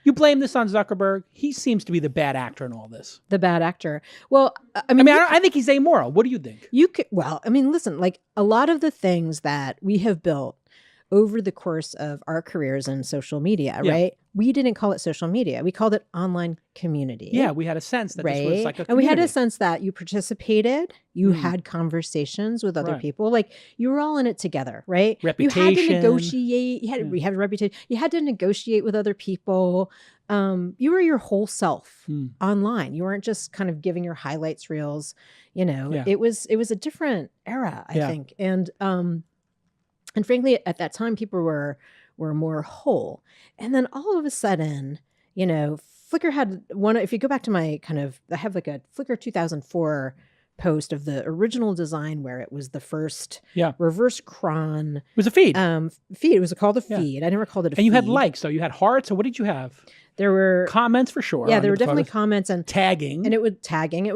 You blame this on Zuckerberg. He seems to be the bad actor in all this. The bad actor. Well, I mean, I think he's amoral. What do you think? Well, I mean, listen, like a lot of the things that we have built over the course of our careers in social media, right? We didn't call it social media. We called it online community. Yeah, we had a sense that this was like a community. And we had a sense that you participated, you had conversations with other people. Like you were all in it together, right? Reputation. You had to negotiate. We had a reputation. You had to negotiate with other people. You were your whole self online. You weren't just kind of giving your highlights reels. You know, it was a different era, I think. And frankly, at that time, people were more whole. And then all of a sudden, you know, Flickr had one. If you go back to my I have like a Flickr 2004 post of the original design where it was the first reverse cron. It was a feed. Feed. It was called a feed. I never called it a feed. And you had likes. So you had hearts. So what did you have? There were comments for sure. Yeah, there were definitely comments and tagging. And it would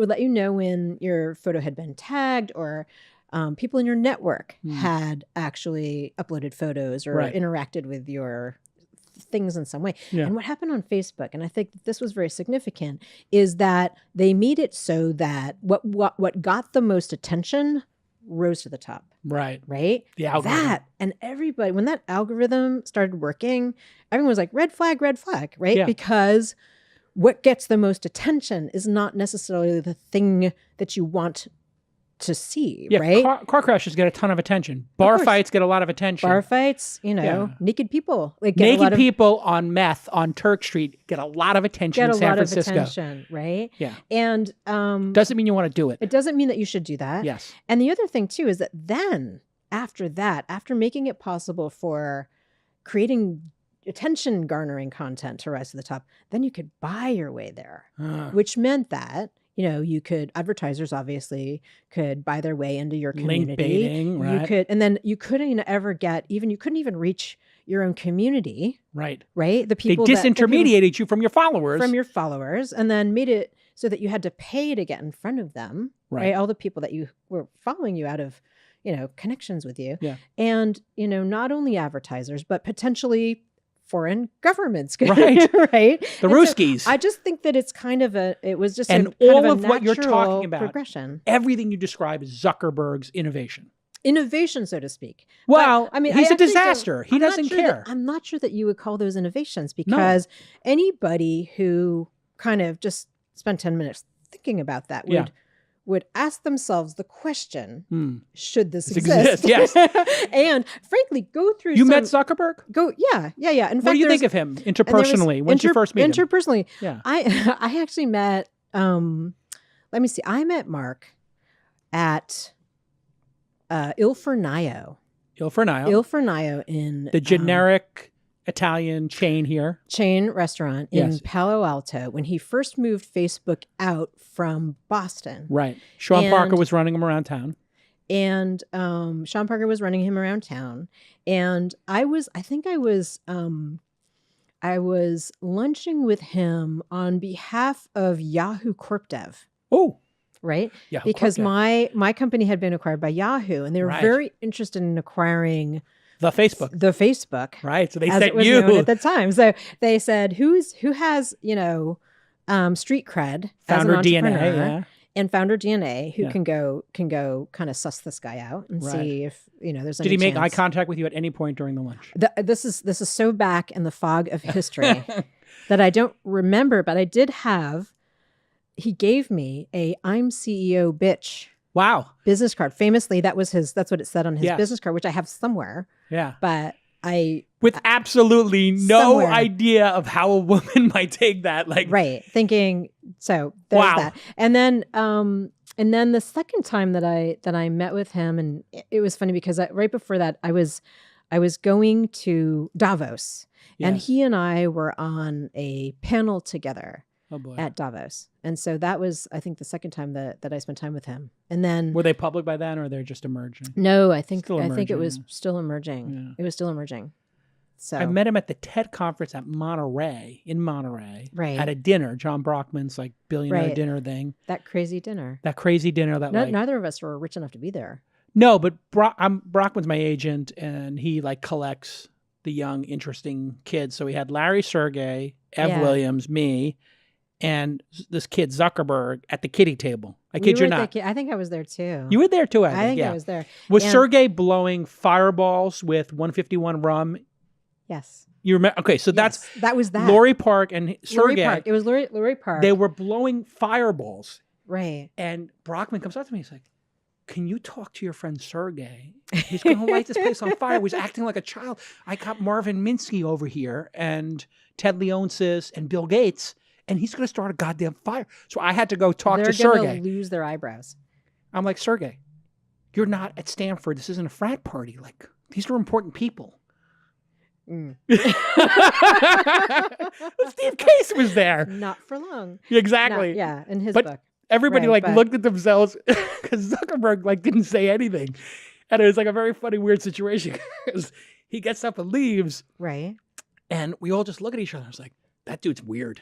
let you know when your photo had been tagged or people in your network had actually uploaded photos or interacted with your things in some way. And what happened on Facebook, and I think this was very significant, is that they made it so that what got the most attention rose to the top. Right. The algorithm. And everybody, when that algorithm started working, everyone was like, red flag, right? Because what gets the most attention is not necessarily the thing that you want to see, right? Car crashes get a ton of attention. Bar fights get a lot of attention. Bar fights, you know, naked people. Naked people on meth on Turk Street get a lot of attention in San Francisco. Get a lot of attention, right? Yeah. And doesn't mean you want to do it. It doesn't mean that you should do that. Yes. And the other thing too is that then after making it possible for creating attention garnering content to rise to the top, then you could buy your way there, which meant that advertisers obviously could buy their way into your community. Link baiting, right? And then you couldn't even reach your own community. Right. The people they disintermediated you from your followers. And then made it so that you had to pay to get in front of them. Right. All the people that you were following you out of, connections with you. Yeah. And, not only advertisers, but potentially foreign governments, right? Right. The Ruskies. So I just think that it's it was just all of what you're talking about, progression. Everything you describe is Zuckerberg's innovation, so to speak. Well, he's a disaster. He doesn't care. I'm not sure that you would call those innovations because anybody who kind of just spent 10 minutes thinking about that would ask themselves the question, should this exist? Yes. And frankly, go through You met Zuckerberg? Yeah. In fact, what do you think of him interpersonally? When did you first meet him? Interpersonally, I actually met, let me see, I met Mark at Il Fornaio in... The generic... Italian chain restaurant in Palo Alto when he first moved Facebook out from Boston. Right. Sean Parker was running him around town. And Sean Parker was running him around town. And I was lunching with him on behalf of Yahoo Corp Dev. Oh. Right? Yahoo because Corp Dev. my company had been acquired by Yahoo and they were very interested in acquiring The Facebook. Right. So they sent you. Known at the time. So they said, who has, street cred Founder as an entrepreneur DNA, and Founder DNA who can go kind of suss this guy out and see if, there's any Did he make chance. eye contact with you at any point during the lunch? This is so back in the fog of history that I don't remember, but I did he gave me a I'm CEO bitch. Wow. Business card. Famously, that's what it said on his business card, which I have somewhere. Yeah. But with absolutely no idea of how a woman might take that. Thinking, so there's that. And then the second time that I met with him, and it was funny because right before that I was going to Davos and he and I were on a panel together. Oh boy. At Davos. And so that was, I think, the second time that I spent time with him. And then... Were they public by then or they're just emerging? No, I think it was still emerging. Yeah. It was still emerging. So I met him at the TED conference in Monterey. Right. At a dinner, John Brockman's billionaire dinner thing. That crazy dinner. Neither of us were rich enough to be there. No, but Brockman's my agent and he collects the young, interesting kids. So we had Larry Sergey, Ev Williams, me, and this kid Zuckerberg at the kiddie table. I kid you not. I think I was there too. You were there too, I think. I was there. Was Sergey blowing fireballs with 151 rum? Yes. You remember? Okay, so that was that. Laurie Park and Sergey. Park. It was Laurie Park. They were blowing fireballs. Right. And Brockman comes up to me. He's like, can you talk to your friend Sergey? He's going to light this place on fire. He was acting like a child. I got Marvin Minsky over here and Ted Leonsis and Bill Gates, and he's going to start a goddamn fire. So I had to go talk to Sergey. They're going to lose their eyebrows. I'm like, Sergey, you're not at Stanford. This isn't a frat party. Like, these are important people. Steve Case was there. Not for long. Exactly. In his book. Everybody looked at themselves because Zuckerberg didn't say anything. And it was a very funny, weird situation because he gets up and leaves. Right. And we all just look at each other. I was like, that dude's weird.